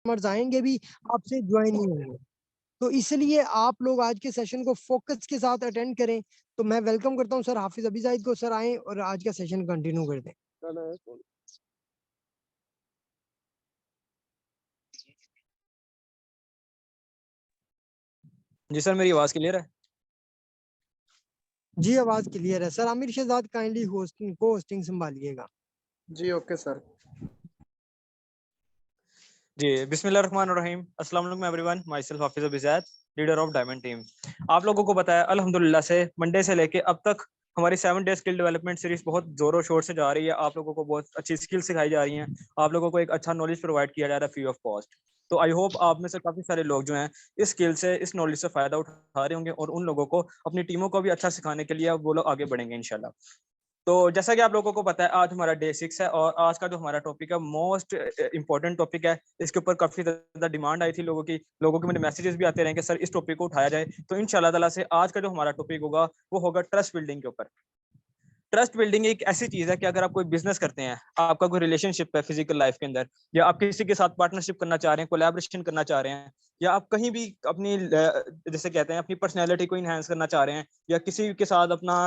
Customers आएंगे भी, आपसे ज्वाइन नहीं होंगे। तो इसलिए आप लोग आज के सेशन को फोकस के साथ अटेंड करें। तो मैं वेलकम करता हूं सर हाफिज अभी जाहिद को, सर आए और आज का सेशन कंटिन्यू कर दें। जी सर, मेरी आवाज क्लियर है? जी आवाज क्लियर है sir. Aamir Shahzad kindly hosting संभालिएगा। जी ओके सर। जी बिस्मिल्लाहिर्रहमानिर्रहीम। अस्सलाम वालेकुम एवरीवन, माई सेल्फ हाफिज अभी Zaid, leader of diamond team. आप लोगों को पता है अल्हम्दुलिल्लाह से मंडे से लेके अब तक हमारी 7 डे स्किल डेवलपमेंट सीरीज बहुत जोरों शोर से जा रही है। आप लोगों को बहुत अच्छी स्किल सिखाई जा रही हैं, आप लोगों को एक अच्छा नॉलेज प्रोवाइड किया जा रहा है फ्री ऑफ कॉस्ट। तो आई होप आप में से काफी सारे लोग जो हैं इस स्किल से, इस नॉलेज से फायदा उठा रहे होंगे और उन लोगों को, अपनी टीमों को भी अच्छा सिखाने के लिए वो लोग आगे बढ़ेंगे इंशाल्लाह। तो जैसा कि आप लोगों को पता है आज हमारा डे 6 है और आज का जो हमारा टॉपिक है मोस्ट इंपॉर्टेंट टॉपिक है। इसके ऊपर काफी ज्यादा डिमांड आई थी लोगों के मुझे मैसेजेस भी आते रहेंगे सर इस टॉपिक को उठाया जाए। तो इंशाल्लाह ताला से आज का जो हमारा टॉपिक होगा वो होगा ट्रस्ट बिल्डिंग के ऊपर। ट्रस्ट बिल्डिंग एक ऐसी चीज है कि अगर आप कोई बिजनेस करते हैं, आपका कोई रिलेशनशिप है फिजिकल लाइफ के अंदर, या आप किसी के साथ पार्टनरशिप करना चाह रहे हैं, कोलैबोरेशन करना चाह रहे हैं, या आप कहीं भी अपनी जैसे कहते हैं अपनी पर्सनैलिटी को इनहेंस करना चाह रहे हैं, या किसी के साथ अपना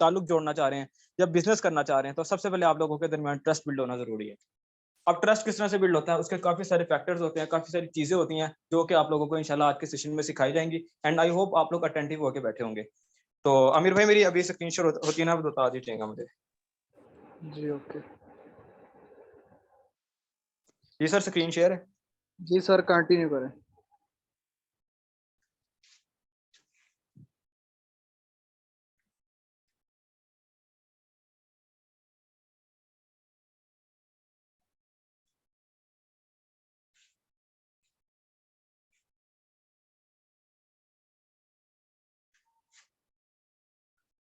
ताल्लुक जोड़ना चाह रहे हैं, या बिजनेस करना चाह रहे हैं, तो सबसे पहले आप लोगों के दरमियान ट्रस्ट बिल्ड होना जरूरी है। अब ट्रस्ट किस तरह से बिल्ड होता है, उसके काफी सारे फैक्टर्स होते हैं, काफी सारी चीजें होती हैं जो कि आप लोगों को इंशाल्लाह आज के सेशन में सिखाई जाएंगी। एंड आई होप आप लोग अटेंटिव होकर बैठे होंगे। तो आमिर भाई मेरी अभी स्क्रीन शेयर होती है ना, बता दीजिएगा मुझे। जी ओके। जी सर, स्क्रीन शेयर है। जी सर कंटिन्यू करें।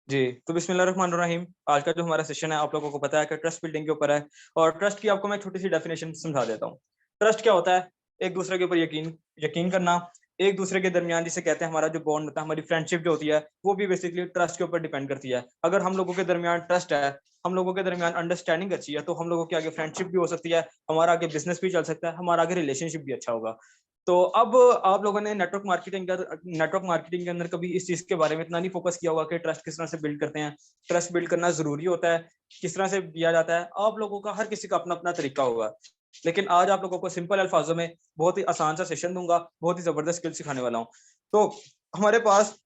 जी तो बिस्मिल्लाहिर्रहमानिर्रहीम। आज का जो हमारा सेशन है आप लोगों को पता है कि ट्रस्ट बिल्डिंग के ऊपर है। और ट्रस्ट की आपको मैं छोटी सी डेफिनेशन समझा देता हूँ। ट्रस्ट क्या होता है? एक दूसरे के ऊपर यकीन यकीन करना, एक दूसरे के दरमियान जिसे कहते हैं हमारा जो बॉन्ड होता है, हमारी फ्रेंडशिप जो होती है, वो भी बेसिकली ट्रस्ट के ऊपर डिपेंड करती है। अगर हम लोगों के दरमियान ट्रस्ट है, हम लोगों के दरमियान अंडरस्टैंडिंग अच्छी है, तो हम लोगों के आगे फ्रेंडशिप भी हो सकती है, हमारा आगे बिजनेस भी चल सकता है, हमारा आगे रिलेशनशिप भी अच्छा होगा। तो अब आप लोगों ने नेटवर्क मार्केटिंग के अंदर कभी इस चीज के बारे में इतना नहीं फोकस किया होगा कि ट्रस्ट किस तरह से बिल्ड करते हैं, ट्रस्ट बिल्ड करना जरूरी होता है, किस तरह से किया जाता है। आप लोगों का, हर किसी का अपना अपना तरीका होगा, लेकिन आज आप लोगों को सिंपल अल्फाजों में बहुत ही आसान सा सेशन दूंगा, बहुत ही जबरदस्त स्किल सिखाने वाला हूँ। तो हमारे पास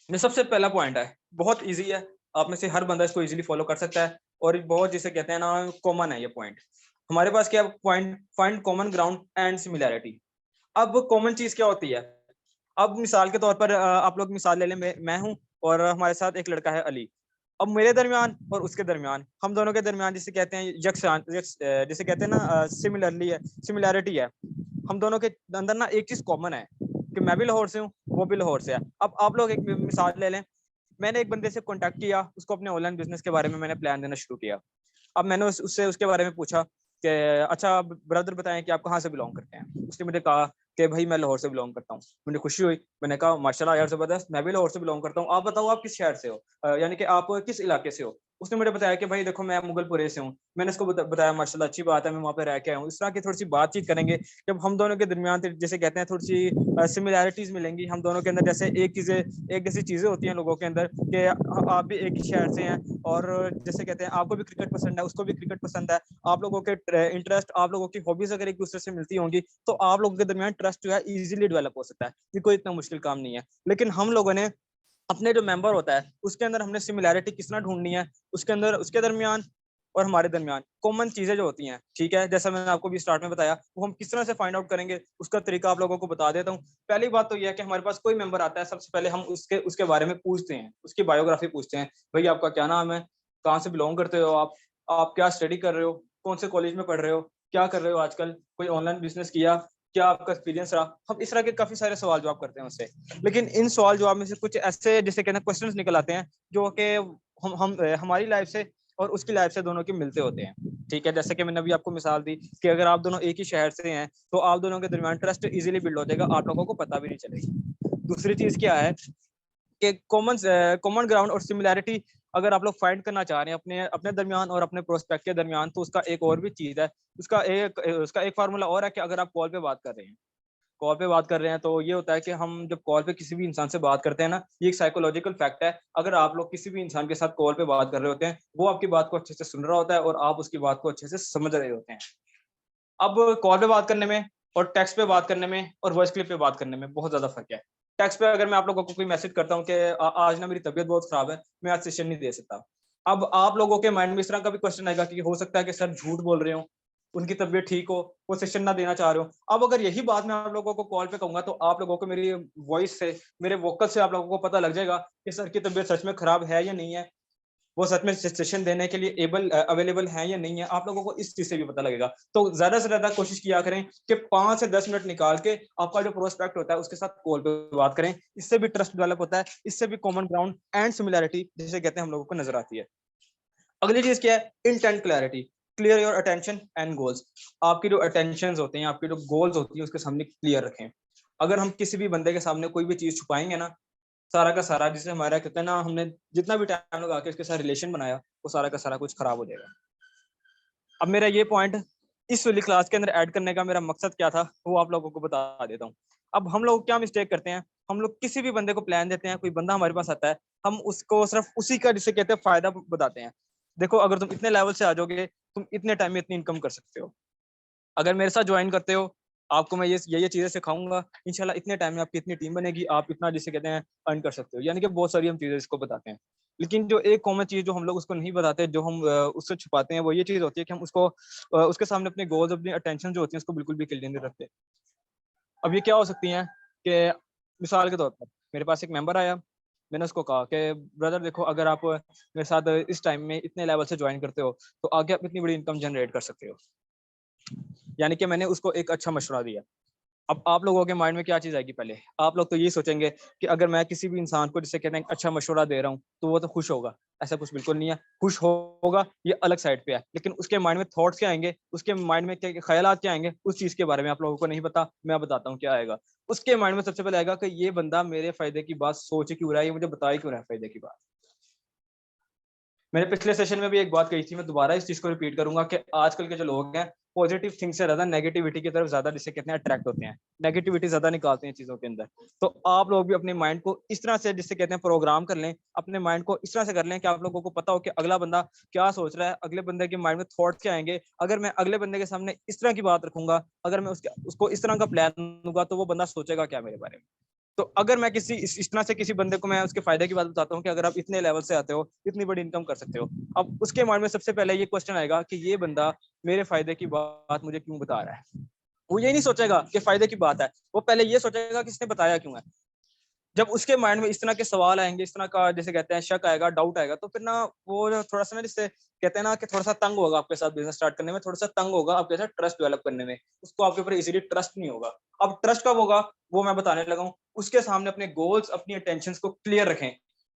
जो सबसे पहला पॉइंट है, बहुत इजी है, आप में से हर बंदा इसको इजीली फॉलो कर सकता है, और बहुत जिसे कहते हैं ना कॉमन है ये पॉइंट। हमारे पास क्या point? Find common ground and similarity. अब कॉमन चीज क्या होती है? अब मिसाल के तौर पर आप लोग मिसाल ले लें, मैं हूं और हमारे साथ एक लड़का है अली। अब मेरे दरमियान और उसके दरमियान, हम दोनों के दरमियान जिसे कहते हैं जिसे कहते हैं ना सिमिलैरिटी है। हम दोनों के अंदर ना एक चीज कॉमन है कि मैं भी लाहौर से हूँ, वो भी लाहौर से है। अब आप लोग एक मिसाल ले लें, मैंने एक बंदे से कांटेक्ट किया, उसको अपने ऑनलाइन बिजनेस के बारे में मैंने प्लान देना शुरू किया। अब मैंने उससे उसके बारे में पूछा कि अच्छा ब्रदर बताएं कि आप कहाँ से बिलोंग करते हैं। उसने मुझे कहा कि भाई मैं लाहौर से बिलोंग करता हूँ। मुझे खुशी हुई, मैंने कहा माशाल्लाह यार जबरदस्त, मैं भी लाहौर से बिलोंग करता हूँ। आप बताओ आप किस शहर से हो, यानी कि आप किस इलाके से हो। उसने मुझे बताया कि भाई देखो मैं मुगलपुरे से हूँ। मैंने उसको बताया माशाल्लाह अच्छी बात है, मैं वहाँ पे रह के आया हूँ। इस तरह की थोड़ी सी बातचीत करेंगे, जब हम दोनों के दरमियान जैसे कहते हैं थोड़ी सी सिमिलैरिटीज मिलेंगी, हम दोनों के अंदर जैसे एक जैसी चीजें होती हैं लोगों के अंदर कि आप भी एक ही शहर से हैं, और जैसे कहते हैं आपको भी क्रिकेट पसंद है, उसको भी क्रिकेट पसंद है, आप लोगों के इंटरेस्ट, आप लोगों की हॉबीज अगर एक दूसरे से मिलती होंगी, तो आप लोगों के दरमियान ट्रस्ट जो है इजीली डेवलप हो सकता है। ये कोई इतना मुश्किल काम नहीं है। लेकिन हम लोगों ने अपने जो मेंबर होता है उसके अंदर हमने सिमिलैरिटी किस तरह ढूंढनी है, उसके अंदर उसके दरमियान और हमारे दरमियान कॉमन चीजें जो होती हैं, ठीक है, जैसा मैंने आपको भी स्टार्ट में बताया, वो हम किस तरह से फाइंड आउट करेंगे उसका तरीका आप लोगों को बता देता हूँ। पहली बात तो यह है कि हमारे पास कोई मेंबर आता है, सबसे पहले हम उसके उसके बारे में पूछते हैं, उसकी बायोग्राफी पूछते हैं। भाई आपका क्या नाम है, कहाँ से बिलोंग करते हो आप क्या स्टडी कर रहे हो, कौन से कॉलेज में पढ़ रहे हो, क्या कर रहे हो आजकल, कोई ऑनलाइन बिजनेस किया, क्या आपका एक्सपीरियंस रहा। हम इस तरह के काफी सारे सवाल जवाब करते हैं उससे। लेकिन इन सवाल जवाब में से कुछ ऐसे जिसे कहना क्वेश्चंस निकल आते हैं जो कि हम हमारी लाइफ से और उसकी लाइफ से दोनों के मिलते होते हैं, ठीक है। जैसे कि मैंने अभी आपको मिसाल दी कि अगर आप दोनों एक ही शहर से हैं तो आप दोनों के दरमियान ट्रस्ट इजीली बिल्ड हो जाएगा, आप लोगों को पता भी नहीं चलेगी। दूसरी चीज क्या है कि कॉमन ग्राउंड और सिमिलैरिटी अगर आप लोग फाइंड करना चाह रहे हैं अपने अपने दरमियान और अपने प्रोस्पेक्ट के दरमियान, तो उसका एक और भी चीज़ है, उसका एक फार्मूला और है कि अगर आप कॉल पे बात कर रहे हैं, कॉल पे बात कर रहे हैं, तो ये होता है कि हम जब कॉल पे किसी भी इंसान से बात करते हैं ना, ये एक साइकोलॉजिकल फैक्ट है। अगर आप लोग किसी भी इंसान के साथ कॉल पे बात कर रहे होते हैं, वो आपकी बात को अच्छे से सुन रहा होता है और आप उसकी बात को अच्छे से समझ रहे होते हैं। अब कॉल पे बात करने में और टेक्स्ट पे बात करने में और वॉइस क्लिप पे बात करने में बहुत ज़्यादा फ़र्क है। टेक्स्ट पे अगर मैं आप लोगों को कोई मैसेज करता हूँ कि आज ना मेरी तबीयत बहुत ख़राब है, मैं आज सेशन नहीं दे सकता। अब आप लोगों के माइंड में इस तरह का भी क्वेश्चन आएगा कि हो सकता है कि सर झूठ बोल रहे हों, उनकी तबीयत ठीक हो, वो सेशन ना देना चाह रहे हो। अब अगर यही बात मैं आप लोगों को कॉल पे कहूँगा, तो आप लोगों को मेरी वॉइस से, मेरे वोकल से आप लोगों को पता लग जाएगा कि सर की तबीयत सच में ख़राब है या नहीं है। वो सच में सेशन देने के लिए अवेलेबल है या नहीं है, आप लोगों को इस चीज़ से भी पता लगेगा। तो ज़्यादा से ज़्यादा कोशिश किया करें कि 5 से 10 मिनट निकाल के आपका जो प्रोस्पेक्ट होता है उसके साथ कॉल पे बात करें। इससे भी ट्रस्ट डेवलप होता है, इससे भी कॉमन ग्राउंड एंड सिमिलैरिटी जिसे कहते हैं हम लोगों को नज़र आती है। अगली चीज़ क्या है? Intent clarity, clear your attention and goals. आपकी जो अटेंशंस होते हैं, आपकी जो गोल्स होती है, उसके सामने क्लियर रखें। अगर हम किसी भी बंदे के सामने कोई भी चीज़ छुपाएँगे ना, सारा का सारा जिसे हमारा कहते हैं ना, हमने जितना भी टाइम लगा के उसके साथ रिलेशन बनाया, वो सारा का सारा कुछ खराब हो जाएगा। अब मेरा ये पॉइंट इस वाली क्लास के अंदर ऐड करने का मेरा मकसद क्या था, वो आप लोगों को बता देता हूँ। अब हम लोग क्या मिस्टेक करते हैं, हम लोग किसी भी बंदे को प्लान देते हैं, कोई बंदा हमारे पास आता है, हम उसको सिर्फ उसी का जिसे कहते हैं फ़ायदा बताते हैं। देखो, अगर तुम इतने लेवल से आ जाओगे, तुम इतने टाइम में इतनी इनकम कर सकते हो। अगर मेरे साथ ज्वाइन करते हो, आपको मैं ये चीज़ें सिखाऊँगा, इंशाल्लाह इतने टाइम में आपकी इतनी टीम बनेगी, आप इतना जिसे कहते हैं अर्न कर सकते हो। यानी कि बहुत सारी हम चीज़ें इसको बताते हैं। लेकिन जो एक कॉमन चीज़ जो हम लोग उसको नहीं बताते, जो हम उससे छुपाते हैं, वो ये चीज़ होती है कि हम उसको उसके सामने अपने गोल्स, अपनी अटेंशन जो होती है, उसको बिल्कुल भी क्लियर नहीं रखते। अब ये क्या हो सकती हैं कि मिसाल के तौर पर मेरे पास एक मेंबर आया, मैंने उसको कहा कि ब्रदर देखो, अगर आप मेरे साथ इस टाइम में इतने लेवल से ज्वाइन करते हो, तो आगे आप इतनी बड़ी इनकम जनरेट कर सकते हो। यानी कि मैंने उसको एक अच्छा मशवरा दिया। अब आप लोगों के माइंड में क्या चीज़ आएगी पहले? आप लोग तो ये सोचेंगे कि अगर मैं किसी भी इंसान को जिसे कहते हैं अच्छा मशवरा दे रहा हूँ, तो वो तो खुश होगा। ऐसा कुछ बिल्कुल नहीं है। खुश होगा ये अलग साइड पे है। लेकिन उसके माइंड में थॉट्स क्या आएँगे, उसके माइंड में क्या ख़यालात क्या आएँगे, उस चीज़ के बारे में आप लोगों को नहीं पता, मैं बताता हूँ क्या आएगा। उसके माइंड में सबसे पहले आएगा कि ये बंदा मेरे फ़ायदे की बात सोच ही क्यों रहा है, ये मुझे बता ही क्यों रहा है फ़ायदे की बात। मैंने पिछले सेशन में भी एक बात कही थी, मैं दोबारा इस चीज़ को रिपीट करूँगा कि आजकल के जो लोग हैं, पॉजिटिव थिंक से ज़्यादा नेगेटिविटी की तरफ ज़्यादा जिसे कहते हैं अट्रैक्ट होते हैं। नेगेटिविटी ज़्यादा निकालते हैं चीज़ों के अंदर। तो आप लोग भी अपने माइंड को इस तरह से जिसे कहते हैं प्रोग्राम कर लें, अपने माइंड को इस तरह से कर लें कि आप लोगों को पता हो कि अगला बंदा क्या सोच रहा है, अगले बंदे के माइंड में थॉट्स क्या आएँगे। अगर मैं अगले बंदे के सामने इस तरह की बात रखूँगा, अगर मैं उसको इस तरह का प्लान दूँगा, तो वो बंदा सोचेगा क्या मेरे बारे में। तो अगर मैं किसी इस तरह से किसी बंदे को मैं उसके फ़ायदे की बात बताता हूँ कि अगर आप इतने लेवल से आते हो, इतनी बड़ी इनकम कर सकते हो। अब उसके माइंड में सबसे पहले ये क्वेश्चन आएगा कि ये बंदा मेरे फ़ायदे की बात मुझे क्यों बता रहा है? वो ये नहीं सोचेगा कि फ़ायदे की बात है, वो पहले ये सोचेगा कि इसने बताया क्यों है? जब उसके माइंड में इस तरह के सवाल आएँगे, इस तरह का जिसे कहते हैं शक आएगा, डाउट आएगा, तो फिर ना वो जो थोड़ा-सा ना जिससे कहते हैं ना कि थोड़ा-सा तंग होगा आपके साथ बिज़नेस स्टार्ट करने में, थोड़ा-सा तंग होगा आपके साथ ट्रस्ट डेवलप करने में। उसको आपके ऊपर ईज़िली ट्रस्ट नहीं होगा। अब ट्रस्ट कब होगा, वो मैं बताने लगा हूँ। उसके सामने अपने गोल्स, अपनी अटेंशन्स को क्लियर रखें।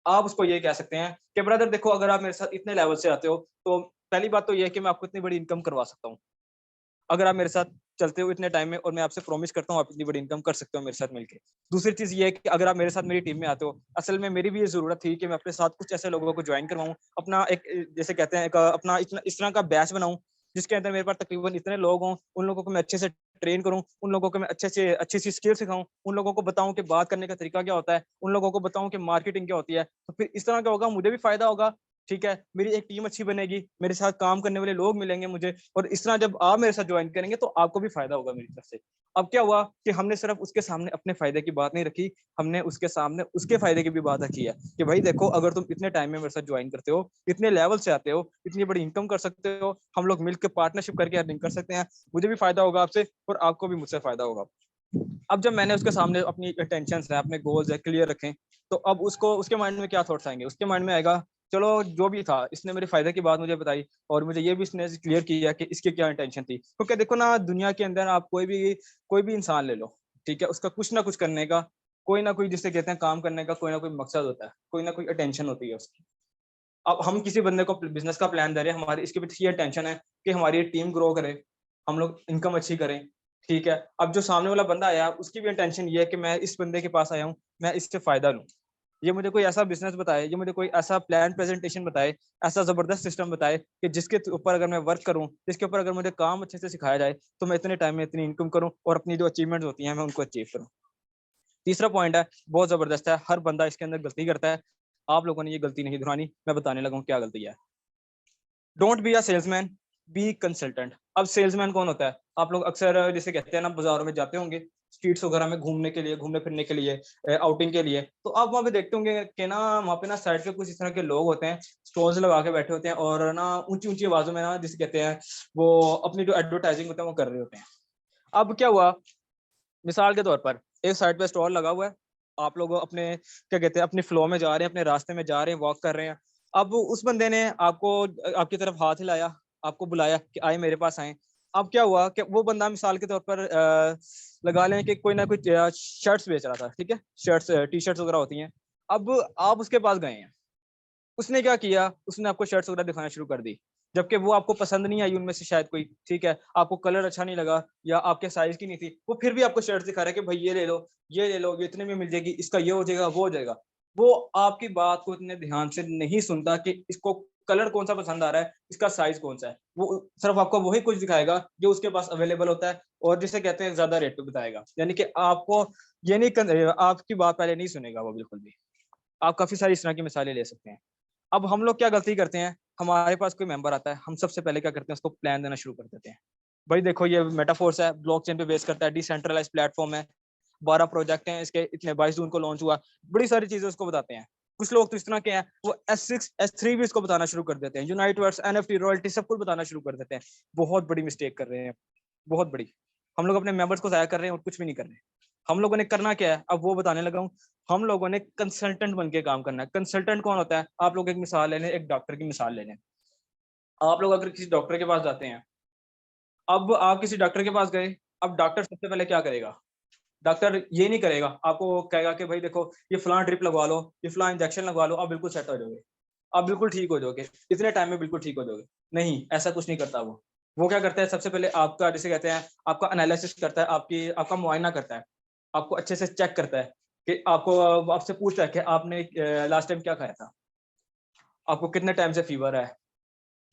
आप उसको ये कह सकते हैं कि ब्रदर देखो, अगर आप मेरे साथ इतने लेवल से आते हो, तो पहली बात तो ये है कि मैं आपको इतनी बड़ी इनकम करवा सकता हूँ। अगर आप मेरे साथ चलते हो इतने टाइम में, और मैं आपसे प्रॉमिस करता हूँ आप इतनी बड़ी इनकम कर सकते हो मेरे साथ मिलके। दूसरी चीज़ ये है कि अगर आप मेरे साथ मेरी टीम में आते हो, असल में मेरी भी ये ज़रूरत थी कि मैं अपने साथ कुछ ऐसे लोगों को जॉइन करवाऊँ, अपना एक जैसे कहते हैं एक अपना इस तरह का बैच बनाऊँ, जिसके अंदर मेरे पास तकरीबन इतने लोग हों, उन लोगों को मैं अच्छे से ट्रेन करूँ, उन लोगों को मैं अच्छी-सी स्किल सिखाऊँ, उन लोगों को बताऊँ कि बात करने का तरीका क्या होता है, उन लोगों को बताऊँ कि मार्केटिंग क्या होती है। तो फिर इस तरह क्या होगा, मुझे भी फ़ायदा होगा, ठीक है? मेरी एक टीम अच्छी बनेगी, मेरे साथ काम करने वाले लोग मिलेंगे मुझे, और इस तरह जब आप मेरे साथ जॉइन करेंगे तो आपको भी फ़ायदा होगा मेरी तरफ से। अब क्या हुआ कि हमने सिर्फ़ उसके सामने अपने फ़ायदे की बात नहीं रखी, हमने उसके सामने उसके फ़ायदे की भी बात रखी है कि भाई देखो, अगर तुम इतने टाइम में मेरे साथ जॉइन करते हो, इतने लेवल से आते हो, इतनी बड़ी इनकम कर सकते हो, हम लोग मिलके पार्टनरशिप करके अर्निंग कर सकते हैं, मुझे भी फ़ायदा होगा आपसे और आपको भी मुझसे फ़ायदा होगा। अब जब मैंने उसके सामने अपनी टेंशन्स है, अपने गोल्स है क्लियर रखे, तो अब उसको उसके माइंड में क्या थॉट्स आएँगे? उसके माइंड में आएगा, चलो जो भी था, इसने मेरे फ़ायदे की बात मुझे बताई और मुझे ये भी इसने क्लियर किया कि इसकी क्या इंटेंशन थी। क्योंकि देखो ना, दुनिया के अंदर आप कोई भी इंसान ले लो, ठीक है? उसका कुछ ना कुछ करने का, कोई ना कोई जिसे कहते हैं काम करने का कोई ना कोई मकसद होता है, कोई ना कोई अटेंशन होती है उसकी। अब हम किसी बंदे को बिज़नेस का प्लान दे रहे हैं, हमारी इसके पीछे ये टेंशन है कि हमारी टीम ग्रो करे, हम लोग इनकम अच्छी करें, ठीक है? अब जो सामने वाला बंदा आया, उसकी भी इंटेंशन ये है कि मैं इस बंदे के पास आया हूँ, मैं इससे फ़ायदा लूँ। ये मुझे कोई ऐसा बिजनेस बताए, ये मुझे कोई ऐसा प्लान प्रेजेंटेशन बताए, ऐसा जबरदस्त सिस्टम बताए कि जिसके ऊपर अगर मैं वर्क करूं, जिसके ऊपर अगर मुझे काम अच्छे से सिखाया जाए, तो मैं इतने टाइम में इतनी इनकम करूं और अपनी जो अचीवमेंट्स होती हैं मैं उनको अचीव करूं। तीसरा पॉइंट है, बहुत जबरदस्त है, हर बंदा इसके अंदर गलती करता है, आप लोगों ने ये गलती नहीं दोहरानी, मैं बताने लगा हूँ क्या गलती है। Don't be a salesman, be consultant. अब सेल्समैन कौन होता है? आप लोग अक्सर जैसे कहते हैं ना, बाजारों में जाते होंगे स्ट्रीट्स वगैरह में घूमने के लिए, घूमने फिरने के लिए, आउटिंग के लिए, तो आप वहाँ पे देखते होंगे कि ना वहाँ पे ना साइड पे कुछ इस तरह के लोग होते हैं, स्टॉल्स लगा के बैठे होते हैं और ना ऊंची ऊंची आवाजों में ना जिसे कहते हैं वो अपनी जो एडवर्टाइजिंग होता है वो कर रहे होते हैं। अब क्या हुआ, मिसाल के तौर पर एक साइड पे स्टॉल लगा हुआ है, आप लोग अपने क्या कहते हैं अपने फ्लो में जा रहे हैं, अपने रास्ते में जा रहे हैं, वॉक कर रहे हैं। अब उस बंदे ने आपको आपकी तरफ हाथ हिलाया, आपको बुलाया कि आए मेरे पास आए। अब क्या हुआ कि वो बंदा मिसाल के तौर पर लगा लें कि कोई ना कोई शर्ट्स बेच रहा था, ठीक है, शर्ट्स टी शर्ट्स वगैरह होती हैं। अब आप उसके पास गए हैं, उसने क्या किया, उसने आपको शर्ट्स वगैरह दिखाना शुरू कर दी, जबकि वो आपको पसंद नहीं आई उनमें से शायद कोई, ठीक है, आपको कलर अच्छा नहीं लगा या आपके साइज की नहीं थी, वो फिर भी आपको शर्ट्स दिखा रहा है कि भाई ये ले लो, ये ले लो, ये इतने में मिल जाएगी, इसका ये हो जाएगा, वो हो जाएगा। वो आपकी बात को इतने ध्यान से नहीं सुनता कि इसको कलर कौन सा पसंद आ रहा है, इसका साइज कौन सा है। वो सिर्फ आपको वही कुछ दिखाएगा जो उसके पास अवेलेबल होता है और जिसे कहते हैं ज्यादा रेट पे बताएगा, यानी कि आपको ये नहीं आपकी बात पहले नहीं सुनेगा वो बिल्कुल भी। आप काफी सारी इस तरह की मिसालें ले सकते हैं। अब हम लोग क्या गलती करते हैं, हमारे पास कोई मेंबर आता है, हम सबसे पहले क्या करते हैं, उसको प्लान देना शुरू कर देते हैं। भाई देखो ये मेटाफोर्स है, ब्लॉकचेन पे बेस करता है, डिसेंट्रलाइज्ड प्लेटफॉर्म है, 12 प्रोजेक्ट हैं इसके, इतने 22 जून को लॉन्च हुआ, बड़ी सारी चीजें उसको बताते हैं। कुछ लोग तो इस तरह के हैं, वो S6 S3 भी इसको बताना शुरू कर देते हैं, यूनाइटवर्स, NFT, रॉयल्टी सब कुछ बताना शुरू कर देते हैं। बहुत बड़ी मिस्टेक कर रहे हैं, बहुत बड़ी। हम लोग अपने मेंबर्स को जाया कर रहे हैं और कुछ भी नहीं कर रहे। हम लोगों ने करना क्या है, अब वो बताने लगा हूँ। हम लोगों ने कंसल्टेंट बन के काम करना है। कंसल्टेंट कौन होता है? आप लोग एक मिसाल ले लें, एक डॉक्टर की मिसाल ले लें। आप लोग अगर किसी डॉक्टर के पास जाते हैं, अब आप किसी डॉक्टर के पास गए, अब डॉक्टर सबसे पहले क्या करेगा? डॉक्टर ये नहीं करेगा, आपको कहेगा कि भाई देखो ये फलां ड्रिप लगवा लो, ये फलां इंजेक्शन लगवा लो, आप बिल्कुल सेट हो जाओगे, आप बिल्कुल ठीक हो जाओगे, इतने टाइम में बिल्कुल ठीक हो जाओगे। नहीं, ऐसा कुछ नहीं करता वो। वो क्या करता है, सबसे पहले आपका जिसे कहते हैं आपका एनालिसिस करता है, आपका मुआयना करता है, आपको अच्छे से चेक करता है कि आपसे पूछता है कि आपने लास्ट टाइम क्या खाया था, आपको कितने टाइम से फीवर है,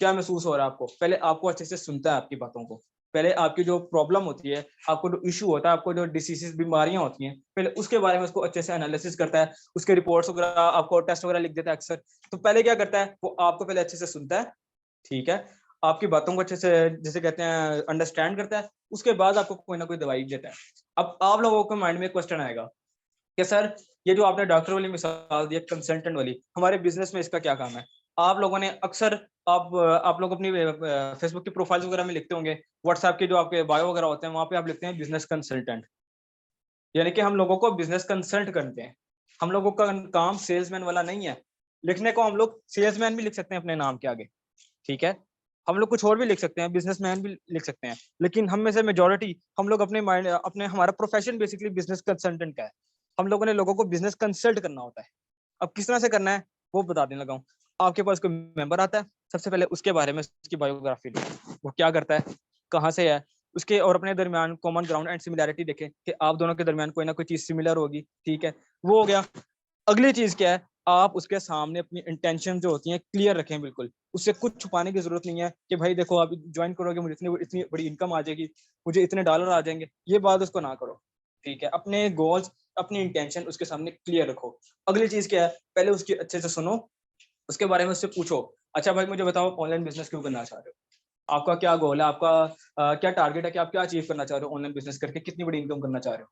क्या महसूस हो रहा है आपको। पहले आपको अच्छे से सुनता है आपकी बातों को, पहले आपकी जो प्रॉब्लम होती है, आपको जो इशू होता है, आपको जो डिसीजेस बीमारियां होती हैं, पहले उसके बारे में उसको अच्छे से एनालिसिस करता है, उसके रिपोर्ट्स वगैरह आपको टेस्ट वगैरह लिख देता है अक्सर। तो पहले क्या करता है, वो आपको पहले अच्छे से सुनता है, ठीक है, आपकी बातों को अच्छे से जिसे कहते हैं अंडरस्टैंड करता है, उसके बाद आपको कोई ना कोई दवाई देता है। अब आप लोगों के माइंड में क्वेश्चन आएगा कि सर ये जो आपने डॉक्टर वाली मिसाल दी, कंसल्टेंट वाली, हमारे बिजनेस में इसका क्या काम है? आप लोगों ने अक्सर आप लोग अपनी फेसबुक की प्रोफाइल्स वगैरह में लिखते होंगे, व्हाट्सएप के जो आपके बायो वगैरह होते हैं वहां पे आप लिखते हैं बिजनेस कंसल्टेंट, यानी कि हम लोगों को बिजनेस कंसल्ट करते हैं। हम लोगों का काम सेल्समैन वाला नहीं है। लिखने को हम लोग सेल्समैन भी लिख सकते हैं अपने नाम के आगे, ठीक है, हम लोग कुछ और भी लिख सकते हैं, बिजनेसमैन भी लिख सकते हैं, लेकिन हम में से मेजोरिटी हम लोग अपने माइंड अपने हमारा प्रोफेशन बेसिकली बिजनेस कंसल्टेंट का है। हम लोगों ने लोगों को बिजनेस कंसल्ट करना होता है। अब किस तरह से करना है वो बता देने लगा हूँ। आपके पास कोई मेंबर आता है, सबसे पहले उसके बारे में उसकी बायोग्राफी लो, वो क्या करता है, कहाँ से है, उसके और अपने दरमियान कॉमन ग्राउंड एंड सिमिलैरिटी देखें कि आप दोनों के दरमियान कोई ना कोई चीज सिमिलर होगी, ठीक है, वो हो गया। अगली चीज क्या है, आप उसके सामने अपनी इंटेंशन जो होती है क्लियर रखें बिल्कुल, उससे कुछ छुपाने की जरूरत नहीं है कि भाई देखो आप ज्वाइन करोगे मुझे इतनी इतनी बड़ी इनकम आ जाएगी, मुझे इतने डॉलर आ जाएंगे, ये बात उसको ना करो, ठीक है, अपने गोल्स अपनी इंटेंशन उसके सामने क्लियर रखो। अगली चीज क्या है, पहले उसकी अच्छे से सुनो, उसके बारे में उससे पूछो, अच्छा भाई मुझे बताओ ऑनलाइन बिजनेस क्यों करना चाह रहे हो, आपका क्या गोल है, आपका क्या टारगेट है कि आप क्या अचीव करना चाह रहे हो ऑनलाइन बिजनेस करके, कितनी बड़ी इनकम करना चाह रहे हो।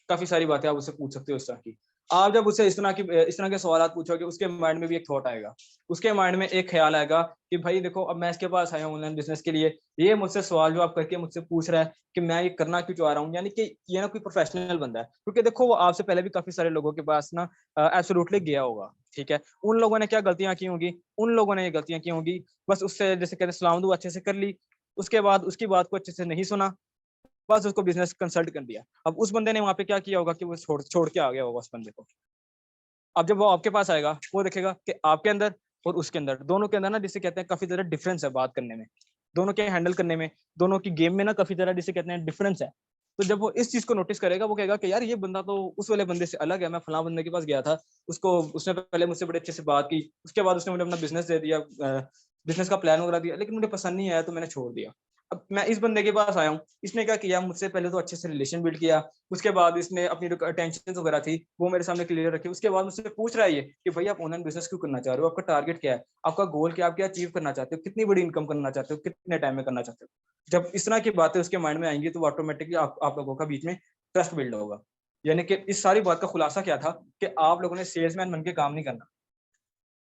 काफी सारी बातें आप उससे पूछ सकते हो इस तरह की। आप जब उससे इस तरह के सवाल पूछोगे, उसके माइंड में भी एक थॉट आएगा, उसके माइंड में एक ख्याल आएगा कि भाई देखो अब मैं इसके पास आया हूँ ऑनलाइन बिजनेस के लिए, ये मुझसे सवाल जो आप करके मुझसे पूछ रहा है कि मैं ये करना क्यों चाह रहा हूँ, यानी कि ये ना कोई प्रोफेशनल बंदा है, क्योंकि देखो वो आपसे पहले भी काफी सारे लोगों के पास ना एब्सोल्युटली गया होगा, ठीक है, उन लोगों ने क्या गलतियां की होंगी, उन लोगों ने ये गलतियां की होंगी, बस उससे जैसे कहते हैं सलाम दुआ अच्छे से कर ली, उसके बाद उसकी बात को अच्छे से नहीं सुना, बस उसको बिजनेस कंसल्ट कर दिया। अब उस बंदे ने वहां पे क्या किया होगा कि वो छोड़ के आ गया होगा उस बंदे को। अब जब वो आपके पास आएगा, वो देखेगा कि आपके अंदर और उसके अंदर, दोनों के अंदर ना जिसे कहते हैं काफी ज्यादा डिफरेंस है बात करने में, दोनों के हैंडल करने में, दोनों की गेम में ना काफी ज्यादा जिसे कहते हैं डिफरेंस है। तो जब वो इस चीज को नोटिस करेगा, वो कहेगा कि यार ये बंदा तो उस वाले बंदे से अलग है, मैं फलां बंदे के पास गया था, उसको उसने पहले मुझसे बड़े अच्छे से बात की, उसके बाद उसने मुझे अपना बिजनेस दे दिया, बिजनेस का प्लान वगैरह दिया, लेकिन मुझे पसंद नहीं आया तो मैंने छोड़ दिया। अब मैं इस बंदे के पास आया हूँ, इसने क्या किया, मुझसे पहले तो अच्छे से रिलेशन बिल्ड किया, उसके बाद इसने अपनी जो टेंशन वगैरह थी वो मेरे सामने क्लियर रखी, उसके बाद मुझसे पूछ रहा है ये कि भाई आप ऑनलाइन बिजनेस क्यों करना चाह रहे हो, आपका टारगेट क्या है, आपका गोल क्या, आप क्या अचीव करना चाहते हो, कितनी बड़ी इनकम करना चाहते हो, कितने टाइम में करना चाहते हो। जब इस तरह की बातें उसके माइंड में आएंगी तो ऑटोमेटिकली आप लोगों का बीच में ट्रस्ट बिल्ड होगा। यानी कि इस सारी बात का खुलासा क्या था कि आप लोगों ने सेल्समैन बन के काम नहीं करना,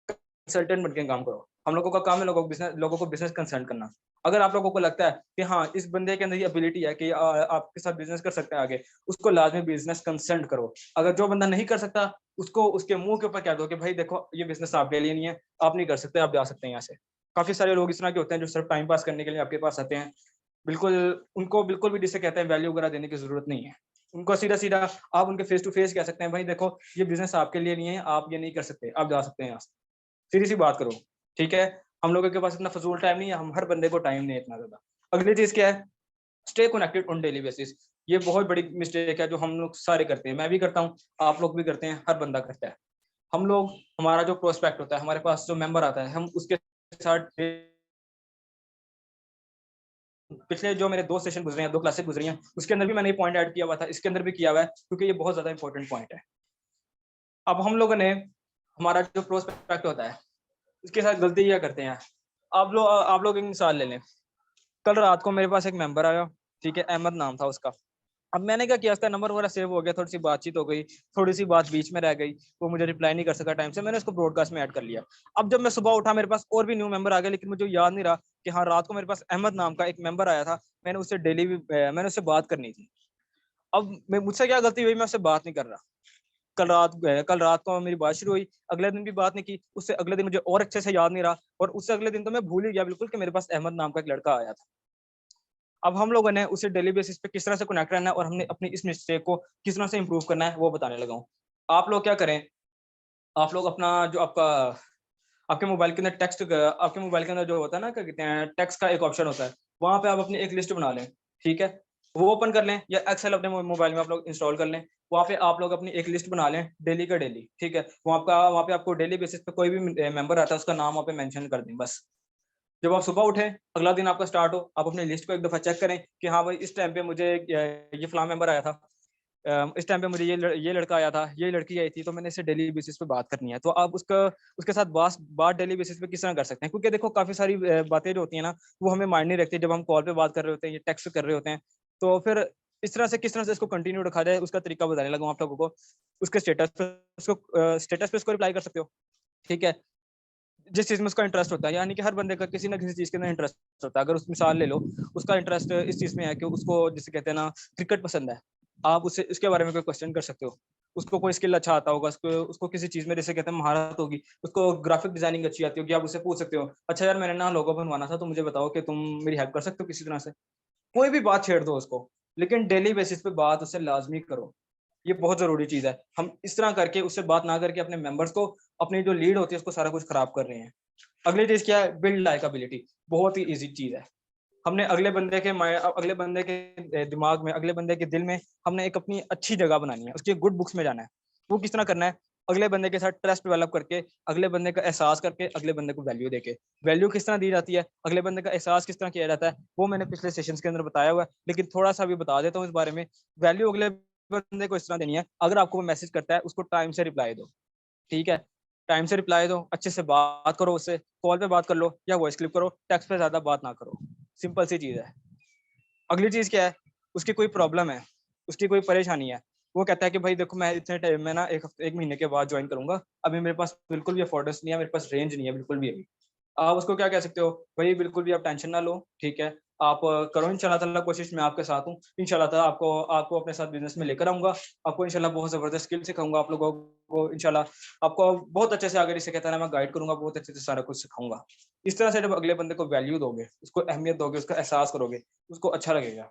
कंसल्टेंट बन के काम करो। हम लोगों का काम है लोगों को बिजनेस कंसल्ट करना। अगर आप लोगों को लगता है कि हाँ इस बंदे के अंदर ये एबिलिटी है कि आपके साथ बिजनेस कर सकता है आगे, उसको लाजमी बिजनेस कंसल्ट करो। अगर जो बंदा नहीं कर सकता, उसको उसके मुंह के ऊपर कह दो कि भाई देखो ये बिजनेस आपके लिए नहीं है, आप नहीं कर सकते, आप जा सकते हैं यहाँ से। काफी सारे लोग इस तरह के होते हैं जो सिर्फ टाइम पास करने के लिए आपके पास आते हैं। बिल्कुल, उनको बिल्कुल भी जिसे कहते हैं वैल्यू वगैरह देने की जरूरत नहीं है। उनको सीधा सीधा आप उनके फेस टू फेस कह सकते हैं, भाई देखो ये बिजनेस आपके लिए नहीं है, आप ये नहीं कर सकते, आप जा सकते हैं यहाँ से। सीधी सी बात करो, ठीक है। हम लोगों के पास इतना फजूल टाइम नहीं है, हम हर बंदे को टाइम नहीं है इतना ज्यादा। अगली चीज क्या है, stay connected on daily basis. ये बहुत बड़ी मिस्टेक है जो हम लोग सारे करते हैं, मैं भी करता हूँ, आप लोग भी करते हैं, हर बंदा करता है। हम लोग, हमारा जो प्रोस्पेक्ट होता है, हमारे पास जो मेंबर आता है, हम उसके साथ पिछले जो मेरे 2 सेशन गुजरे हैं, 2 क्लासेस गुजरी हैं, उसके अंदर भी मैंने ये पॉइंट ऐड किया हुआ था, इसके अंदर भी किया हुआ है, क्योंकि ये बहुत ज्यादा इंपॉर्टेंट पॉइंट है। अब हम लोगों ने, हमारा जो प्रोस्पेक्ट होता है, उसके साथ गलती क्या करते हैं। आप लोग एक मिसाल ले लें। कल रात को मेरे पास एक मेंबर आया, ठीक है, अहमद नाम था उसका। अब मैंने क्या किया, उसका नंबर वगैरह सेव हो गया, थोड़ी सी बातचीत हो गई, थोड़ी सी बात बीच में रह गई, वो मुझे रिप्लाई नहीं कर सका टाइम से, मैंने उसको ब्रॉडकास्ट में ऐड कर लिया। अब जब मैं सुबह उठा, मेरे पास और भी न्यू मेंबर आ गए, लेकिन मुझे याद नहीं रहा कि हाँ रात को मेरे पास अहमद नाम का एक मेंबर आया था, मैंने उससे बात करनी थी। अब मुझसे क्या गलती हुई, मैं उससे बात नहीं कर रहा। कल रात को मेरी बात शुरू हुई, अगले दिन भी बात नहीं की, उससे अगले दिन मुझे और अच्छे से याद नहीं रहा, और उससे अगले दिन तो मैं भूल ही गया बिल्कुल कि मेरे पास अहमद नाम का एक लड़का आया था। अब हम लोगों ने उसे डेली बेसिस पे किस तरह से कनेक्ट रहना है और हमने अपनी इस मिस्टेक को किस तरह से इम्प्रूव करना है वो बताने लगा हूँ। आप लोग क्या करें, आप लोग अपना जो आपके मोबाइल के अंदर आपके मोबाइल के अंदर जो होता है ना, क्या कहते हैं, टेक्स्ट का एक ऑप्शन होता है, वहां पे आप अपनी एक लिस्ट बना लें, ठीक है। वो ओपन कर लें, या एक्सेल अपने मोबाइल में आप लोग इंस्टॉल कर लें। वहाँ पे आप लोग अपनी एक लिस्ट बना लें डेली का डेली, ठीक है। वहाँ पे आपको डेली बेसिस पे कोई भी मेंबर आता है, उसका नाम वहाँ पे मेंशन कर दें बस। जब आप सुबह उठें, अगला दिन आपका स्टार्ट हो, आप अपनी लिस्ट को एक दफ़ा चेक करें कि हाँ भाई इस टाइम पे मुझे ये फलां मेंबर आया था, इस टाइम पे मुझे ये लड़का आया था, ये लड़की आई थी, तो मैंने इससे डेली बेसिस पे बात करनी है। तो आप उसके साथ बात डेली बेसिस पे किस तरह कर सकते हैं, क्योंकि देखो काफ़ी सारी बातें जो होती हैं ना, वो हमें माइंड नहीं रखती। जब हम कॉल पे बात कर रहे होते हैं या टेक्स्ट कर रहे होते हैं, तो फिर इस तरह से किस तरह से इसको कंटिन्यू रखा जाए, उसका तरीका बताने लगा हूँ आप लोगों को। उसके स्टेटस पे इसको रिप्लाई कर सकते हो, ठीक है। जिस चीज में उसका इंटरेस्ट होता है, यानी कि हर बंदे का किसी ना किसी चीज के अंदर इंटरेस्ट होता है। अगर उस मिसाल ले लो, उसका इंटरेस्ट इस चीज में है कि उसको, जिसे कहते हैं ना, क्रिकेट पसंद है, आप उससे उसके बारे में कोई क्वेश्चन कर सकते हो। उसको कोई स्किल अच्छा आता होगा, उसको किसी चीज में जैसे कहते हैं महारत होगी, उसको ग्राफिक डिजाइनिंग अच्छी आती होगी, आप उससे पूछ सकते हो, अच्छा यार मैंने ना लोगो बनवाना था, तो मुझे बताओ कि तुम मेरी हेल्प कर सकते हो किसी तरह से। कोई भी बात छेड़ दो उसको, लेकिन डेली बेसिस पे बात उससे लाजमी करो। ये बहुत ज़रूरी चीज़ है। हम इस तरह करके उससे बात ना करके अपने मेंबर्स को, अपनी जो लीड होती है उसको सारा कुछ खराब कर रहे हैं। अगली चीज़ क्या है, बिल्ड लाइकेबिलिटी। बहुत ही ईज़ी चीज़ है। हमने अगले बंदे के दिमाग में, अगले बंदे के दिल में हमने एक अपनी अच्छी जगह बनानी है, उसकी गुड बुक्स में जाना है। वो किस तरह करना है, अगले बंदे के साथ ट्रस्ट डेवलप करके, अगले बंदे का एहसास करके, अगले बंदे को वैल्यू देके। वैल्यू किस तरह दी जाती है, अगले बंदे का एहसास किस तरह किया जाता है, वो मैंने पिछले सेशंस के अंदर बताया हुआ है, लेकिन थोड़ा-सा अभी बता देता हूँ इस बारे में। वैल्यू अगले बंदे को इस तरह देनी है, अगर आपको वो मैसेज करता है, उसको टाइम से रिप्लाई दो, ठीक है? टाइम से रिप्लाई दो, अच्छे से बात करो उससे, कॉल पे बात कर लो या वॉइस क्लिप करो, टेक्स्ट पे ज़्यादा बात ना करो। सिंपल सी चीज़ है। अगली चीज़ क्या है, उसकी कोई प्रॉब्लम है, उसकी कोई परेशानी है, वो कहता है कि भाई देखो मैं इतने टाइम में ना 1 महीने के बाद जॉइन करूँगा, अभी मेरे पास बिल्कुल भी अफोर्डेंस नहीं है, मेरे पास रेंज नहीं है बिल्कुल भी अभी। आप उसको क्या कह सकते हो, भाई बिल्कुल भी आप टेंशन ना लो, ठीक है? आप करो इंशाल्लाह ताला कोशिश, मैं आपके साथ हूँ। इंशाल्लाह ताला आपको आपको अपने साथ बिज़नेस में लेकर आऊँगा, आपको इंशाल्लाह बहुत ज़बरदस्त स्किल सिखाऊँगा, आप लोगों को इंशाल्लाह आपको बहुत अच्छे से आगे जिसे कहते हैं ना, मैं गाइड करूँगा, बहुत अच्छे से सारा कुछ सिखाऊँगा। इस तरह से जब अगले बंदे को वैल्यू दोगे, उसको अहमियत दोगे, उसका एहसास करोगे, उसको अच्छा लगेगा।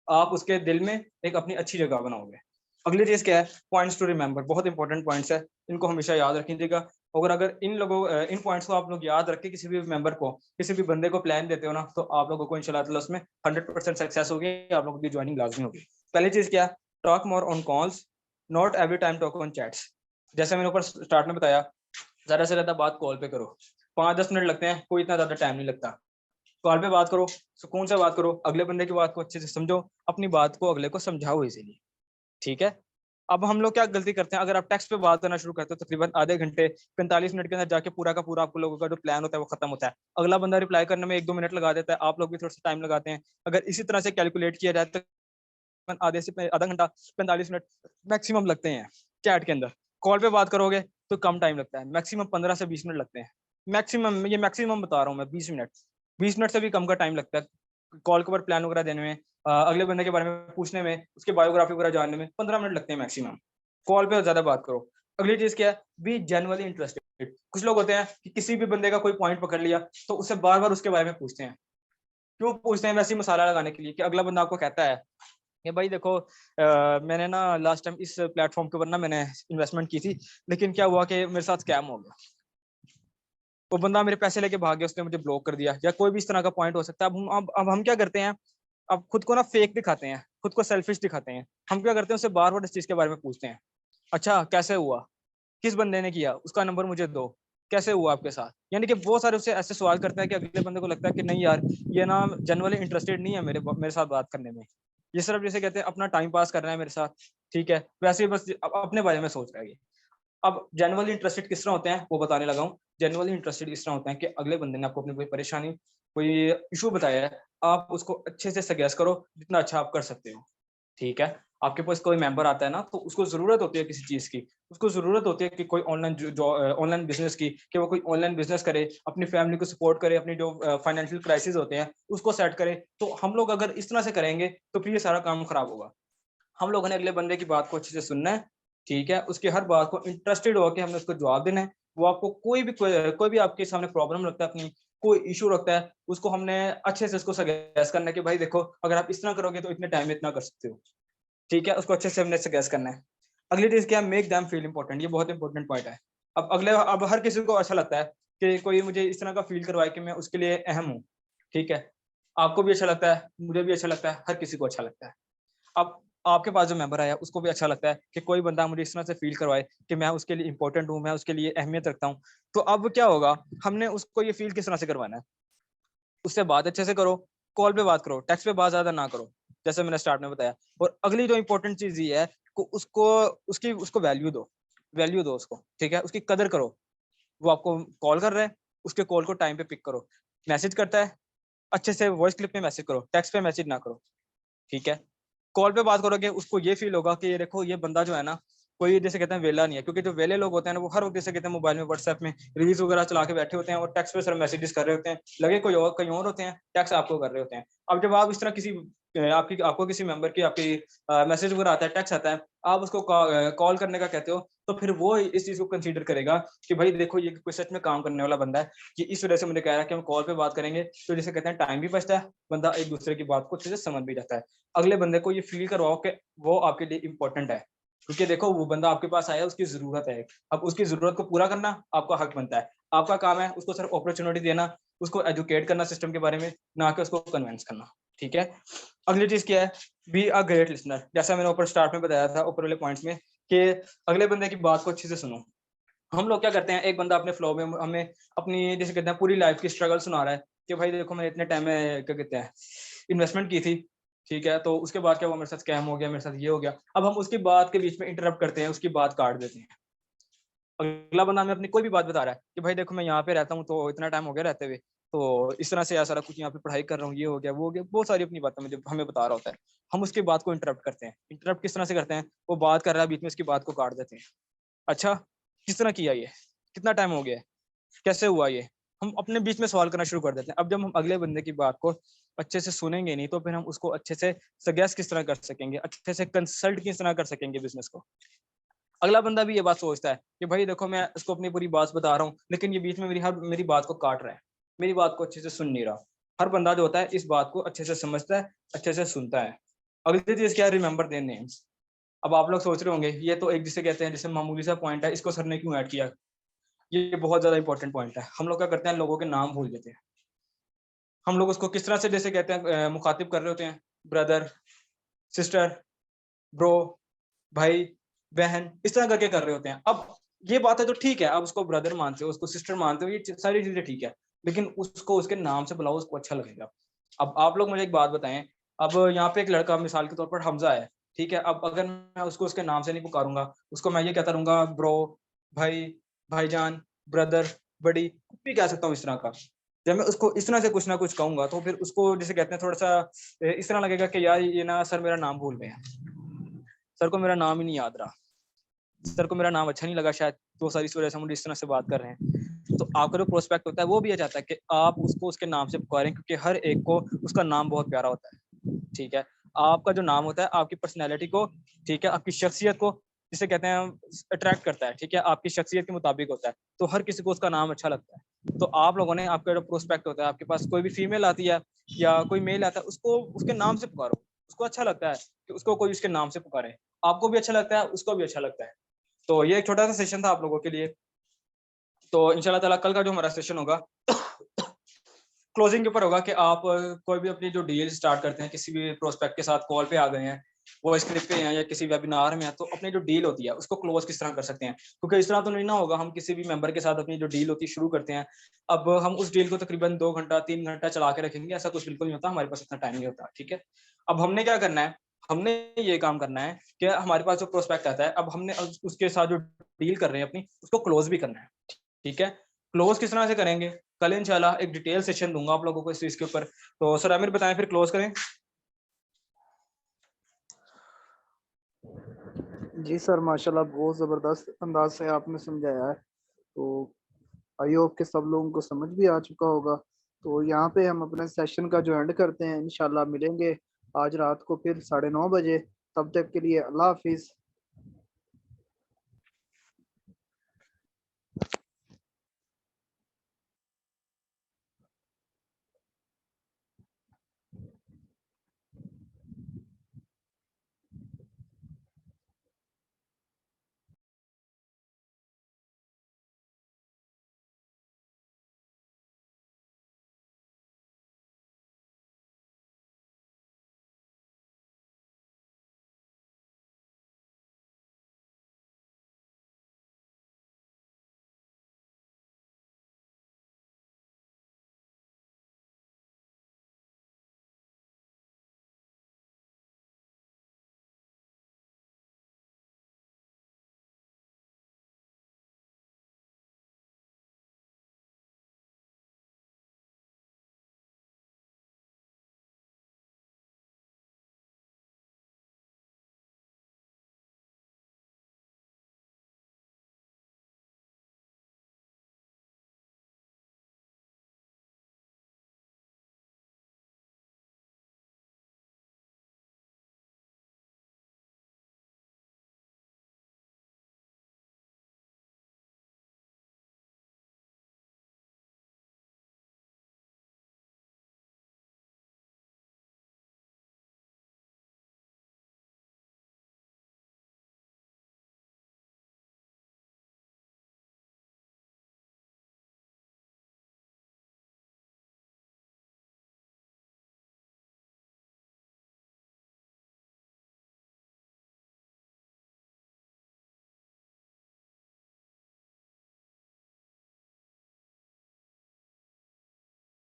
आप उसके दिल में एक अपनी अच्छी जगह बनाओगे। अगली चीज़ क्या है? पॉइंट्स टू रिमेंबर, बहुत इंपॉर्टेंट पॉइंट्स है, इनको हमेशा याद रखिएगा। और अगर इन पॉइंट्स को आप लोग याद रख के किसी भी मेंबर को, किसी भी बंदे को प्लान देते हो ना, तो आप लोगों को इंशाल्लाह ताला उसमें 100% सक्सेस होगी, आप लोगों की जॉइनिंग लाज़मी होगी। पहली चीज क्या, talk more on calls, not every time talk on chats. जैसे मैंने ऊपर स्टार्ट में बताया, ज्यादा से ज्यादा बात कॉल पे करो, 5-10 मिनट लगते हैं, कोई इतना ज्यादा टाइम नहीं लगता। कॉल पे बात करो, सुकून से बात करो, अगले बंदे की बात को अच्छे से समझो, अपनी बात को अगले को समझाओ इजीली, ठीक है। अब हम लोग क्या गलती करते हैं, अगर आप टेक्स्ट पे बात करना शुरू करते हो, तकरीबन आधे घंटे 45 मिनट के अंदर जाके पूरा का पूरा आप लोगों का जो प्लान होता है वो खत्म होता है। अगला बंदा रिप्लाई करने में 1-2 मिनट लगा देता है, आप लोग भी थोड़ा सा टाइम लगाते हैं। अगर इसी तरह से कैलकुलेट किया जाए तो आधा घंटा 45 मिनट मैक्सिमम लगते हैं चैट के अंदर। कॉल पे बात करोगे तो कम टाइम लगता है, मैक्सिमम 15 से 20 मिनट लगते हैं। मैक्सिमम, ये मैक्सिमम बता रहा हूँ मैं, 20 मिनट से भी कम का टाइम लगता है कॉल के ऊपर प्लान वगैरह देने में, अगले बंदे के बारे में पूछने में, उसके बायोग्राफी वगैरह जानने में 15 मिनट लगते हैं मैक्सिमम। कॉल पे ज्यादा बात करो। अगली चीज क्या है, बी जेन्युइनली इंटरेस्टेड। कुछ लोग होते हैं कि किसी भी बंदे का कोई पॉइंट पकड़ लिया तो उससे बार बार उसके बारे में पूछते हैं। क्यों पूछते हैं? वैसे ही मसाला लगाने के लिए कि अगला बंदा आपको कहता है कि भाई देखो, मैंने ना लास्ट टाइम इस प्लेटफॉर्म के ऊपर ना मैंने इन्वेस्टमेंट की थी, लेकिन क्या हुआ कि मेरे साथ स्कैम हो गया, वो बंदा मेरे पैसे लेके भाग गया, उसने मुझे ब्लॉक कर दिया, या कोई भी इस तरह का पॉइंट हो सकता है। अब हम क्या करते हैं, अब खुद को ना फेक दिखाते हैं, खुद को सेल्फिश दिखाते हैं। हम क्या करते हैं, उससे बार बार इस चीज के बारे में पूछते हैं। अच्छा कैसे हुआ, किस बंदे ने किया, उसका नंबर मुझे दो, कैसे हुआ आपके साथ। यानी कि बहुत सारे उससे ऐसे सवाल करते हैं कि अगले बंदे को लगता है कि नहीं यार, ये ना जनरली इंटरेस्टेड नहीं है मेरे साथ बात करने में, ये सिर्फ जैसे कहते हैं अपना टाइम पास कर रहा है मेरे साथ, ठीक है, वैसे ही बस अपने बारे में सोच रहा है ये। अब जेन्युइनली इंटरेस्टेड किस तरह होते हैं वो बताने लगा हूँ। जेन्युइनली इंटरेस्टेड इस तरह होते हैं कि अगले बंदे ने आपको अपनी कोई परेशानी, कोई इशू बताया है, आप उसको अच्छे से सजेस्ट करो जितना अच्छा आप कर सकते हो, ठीक है। आपके पास कोई मेंबर आता है ना, तो उसको जरूरत होती है किसी चीज की, उसको जरूरत होती है कि कोई ऑनलाइन बिजनेस की, कि वो कोई ऑनलाइन बिजनेस करे, अपनी फैमिली को सपोर्ट करे, अपनी जो फाइनेंशियल क्राइसिस होते हैं उसको सेट करे। तो हम लोग अगर इस तरह से करेंगे तो फिर ये सारा काम खराब होगा। हम लोगों ने अगले बंदे की बात को अच्छे से सुनना है, ठीक है, उसकी हर बात को इंटरेस्टेड होकर हमने उसको जवाब देना है। वो आपको कोई भी आपके सामने प्रॉब्लम रखता है, अपनी कोई इशू रखता है, उसको हमने अच्छे से उसको सजेस्ट करना है कि भाई देखो, अगर आप इस तरह करोगे तो इतने टाइम में इतना कर सकते हो, ठीक है, उसको अच्छे से हमने सजेस्ट करना है। अगली चीज क्या है, मेक देम फील इंपॉर्टेंट। ये बहुत इंपॉर्टेंट पॉइंट है। अब हर किसी को अच्छा लगता है कि कोई मुझे इस तरह का फील करवाए कि मैं उसके लिए अहम हूँ, ठीक है। आपको भी अच्छा लगता है, मुझे भी अच्छा लगता है, हर किसी को अच्छा लगता है। अब आपके पास जो मेंबर आया उसको भी अच्छा लगता है कि कोई बंदा मुझे इस तरह से फील करवाए कि मैं उसके लिए इंपॉर्टेंट हूँ, मैं उसके लिए अहमियत रखता हूँ। तो अब क्या होगा, हमने उसको ये फील किस तरह से करवाना है, उससे बात अच्छे से करो, कॉल पे बात करो, टेक्स्ट पे बात ज्यादा ना करो, जैसे मैंने स्टार्ट में बताया। और अगली जो इंपॉर्टेंट चीज ये है को उसको उसको वैल्यू दो उसको, ठीक है, उसकी कदर करो। वो आपको कॉल कर रहा है, उसके कॉल को टाइम पे पिक करो। मैसेज करता है, अच्छे से वॉइस क्लिप में मैसेज करो, टेक्स्ट पे मैसेज ना करो, ठीक है। कॉल पे बात करोगे उसको ये फील होगा कि ये देखो, ये बंदा जो है ना, कोई जैसे कहते हैं वेला नहीं है। क्योंकि जो वेले लोग होते हैं ना, वो हर वक्त जैसे कहते हैं मोबाइल में व्हाट्सएप में रील्स वगैरह चला के बैठे होते हैं और टेक्स्ट पे सिर्फ मैसेजेस कर रहे होते हैं, लगे कोई और कहीं और होते हैं, टेक्स्ट आपको कर रहे होते हैं। अब जब आप इस तरह किसी आपको किसी मेंबर की आपकी मैसेज वगैरह आता है, टेक्स्ट आता है, आप उसको कॉल करने का कहते हो, तो फिर वो इस चीज को कंसीडर करेगा कि भाई देखो, ये कोई सच में काम करने वाला बंदा है, कि इस वजह से मुझे कह रहा है कि हम कॉल पे बात करेंगे, तो जैसे कहते हैं टाइम भी बचता है, बंदा एक दूसरे की बात को अच्छे से समझ भी जाता है। अगले बंदे को ये फील करवाओ कि वो आपके लिए इंपॉर्टेंट है, क्योंकि देखो वो बंदा आपके पास आया, उसकी जरूरत है। अब उसकी जरूरत को पूरा करना आपका हक बनता है। आपका काम है उसको सिर्फ अपॉर्चुनिटी देना, उसको एजुकेट करना सिस्टम के बारे में, ना कि उसको कन्विंस करना, ठीक है। अगली चीज क्या है, बी अ ग्रेट लिसनर। जैसा मैंने ऊपर स्टार्ट में बताया था, ऊपर वाले पॉइंट्स में, कि अगले बंदे की बात को अच्छे से सुनो। हम लोग क्या करते हैं, एक बंदा अपने फ्लो में हमें अपनी जैसे कहते हैं पूरी लाइफ की स्ट्रगल सुना रहा है कि भाई देखो, मैंने इतने टाइम में क्या कहते हैं इन्वेस्टमेंट की थी, ठीक है, तो उसके बाद क्या हुआ, मेरे साथ स्कैम हो गया, मेरे साथ ये हो गया। अब हम उसकी बात के बीच में इंटरप्ट करते हैं, उसकी बात काट देते हैं। अगला बंदा हमें अपनी कोई भी बात बता रहा है कि भाई देखो, मैं यहाँ पे रहता हूँ तो इतना टाइम हो गया रहते हुए, तो इस तरह से यार सारा कुछ यहाँ पे पढ़ाई कर रहा हूँ, ये हो गया वो हो गया, बहुत सारी अपनी बातें मुझे हमें बता रहा होता है। हम उसकी बात को इंटरप्ट करते हैं। इंटरप्ट किस तरह से करते हैं, वो बात कर रहा है, बीच में उसकी बात को काट देते हैं। अच्छा, किस तरह किया ये, कितना टाइम हो गया, कैसे हुआ ये, हम अपने बीच में सवाल करना शुरू कर देते हैं। अब जब हम अगले बंदे की बात को अच्छे से सुनेंगे नहीं, तो फिर हम उसको अच्छे से सजेस्ट किस तरह कर सकेंगे, अच्छे से कंसल्ट किस तरह कर सकेंगे बिजनेस को। अगला बंदा भी ये बात सोचता है कि भाई देखो, मैं इसको अपनी पूरी बात बता रहा हूँ, लेकिन ये बीच में मेरी बात को काट रहा है, मेरी बात को अच्छे से सुन नहीं रहा। हर बंदा जो होता है इस बात को अच्छे से समझता है, अच्छे से सुनता है। अगली चीज क्या है, रिमेंबर देयर नेम्स। अब आप लोग सोच रहे होंगे, ये तो एक जिसे कहते हैं जैसे मामूली सा पॉइंट है, इसको सर ने क्यों ऐड किया। ये बहुत ज्यादा इंपॉर्टेंट पॉइंट है। हम लोग क्या करते हैं, लोगों के नाम भूल जाते हैं। हम लोग उसको किस तरह से जैसे कहते हैं मुखातिब कर रहे होते हैं, ब्रदर, सिस्टर, ब्रो, भाई, बहन, इस तरह करके कर रहे होते हैं। अब ये बात है तो ठीक है, आप उसको ब्रदर मानते हो, उसको सिस्टर मानते हो, ये सारी चीजें ठीक है, लेकिन उसको उसके नाम से बुलाओ, उसको अच्छा लगेगा। अब आप लोग मुझे एक बात बताएं, अब यहाँ पे एक लड़का मिसाल के तौर पर हमजा है, ठीक है, अब अगर मैं उसको उसके नाम से नहीं पुकारूंगा, उसको मैं ये कहता रहूंगा ब्रो, भाई, भाईजान, ब्रदर, बड़ी, कुछ भी कह सकता हूँ इस तरह का। जब मैं उसको इस तरह से कुछ ना कुछ कहूंगा तो फिर उसको जिसे कहते हैं थोड़ा सा इस तरह लगेगा कि यार ये ना सर मेरा नाम भूल गए हैं, सर को मेरा नाम ही नहीं याद रहा, सर को मेरा नाम अच्छा नहीं लगा शायद, तो सर इस वजह से मुझे इस तरह से बात कर रहे हैं। तो आपका जो प्रोस्पेक्ट होता है वो भी ये चाहता है कि आप उसको उसके नाम से पुकारें, क्योंकि हर एक को उसका नाम बहुत प्यारा होता है, ठीक है। आपका जो नाम होता है आपकी पर्सनैलिटी को, ठीक है, आपकी शख्सियत को, जिसे कहते हैं अट्रैक्ट करता है, ठीक है, आपकी शख्सियत के मुताबिक होता है, तो हर किसी को उसका नाम अच्छा लगता है। तो आप लोगों ने, आपका जो प्रोस्पेक्ट होता है, आपके पास कोई भी फीमेल आती है या कोई मेल आता है, उसको उसके नाम से पुकारो, उसको अच्छा लगता है कि उसको कोई उसके नाम से पुकारे, आपको भी अच्छा लगता है, उसको भी अच्छा लगता है। तो ये एक छोटा सा सेशन था आप लोगों के लिए। तो इंशाल्लाह ताला कल का जो हमारा सेशन होगा क्लोजिंग के ऊपर होगा कि आप कोई भी अपनी जो डील स्टार्ट करते हैं, किसी भी प्रोस्पेक्ट के साथ कॉल पे आ गए हैं, वो स्क्रिप्ट पे हैं या किसी वेबिनार में है, तो अपनी जो डील होती है उसको क्लोज किस तरह कर सकते हैं, क्योंकि इस तरह तो नहीं ना होगा हम किसी भी मेंबर के साथ अपनी जो डील होती है शुरू करते हैं, अब हम उस डील को तकरीबन 2 घंटा 3 घंटा चला के रखेंगे, ऐसा कुछ बिल्कुल नहीं होता, हमारे पास इतना टाइम नहीं होता, ठीक है। अब हमने क्या करना है, हमने ये काम करना है कि हमारे पास जो प्रोस्पेक्ट आता है, अब हमने उसके साथ जो डील कर रहे हैं अपनी, उसको क्लोज भी करना है, ठीक है। क्लोज किस तरह से करेंगे, कल इंशाल्लाह एक डिटेल सेशन दूंगा आप लोगों को इस चीज के ऊपर। तो सर आमिर बताएं, फिर क्लोज करें। जी सर, माशाल्लाह बहुत ज़बरदस्त अंदाज से आपने समझाया है। तो आई होप कि सब लोगों को समझ भी आ चुका होगा। तो यहाँ पे हम अपने सेशन का जो एंड करते हैं, इंशाल्लाह मिलेंगे आज रात को फिर 9:30 बजे। तब तक के लिए अल्लाह हाफिज़।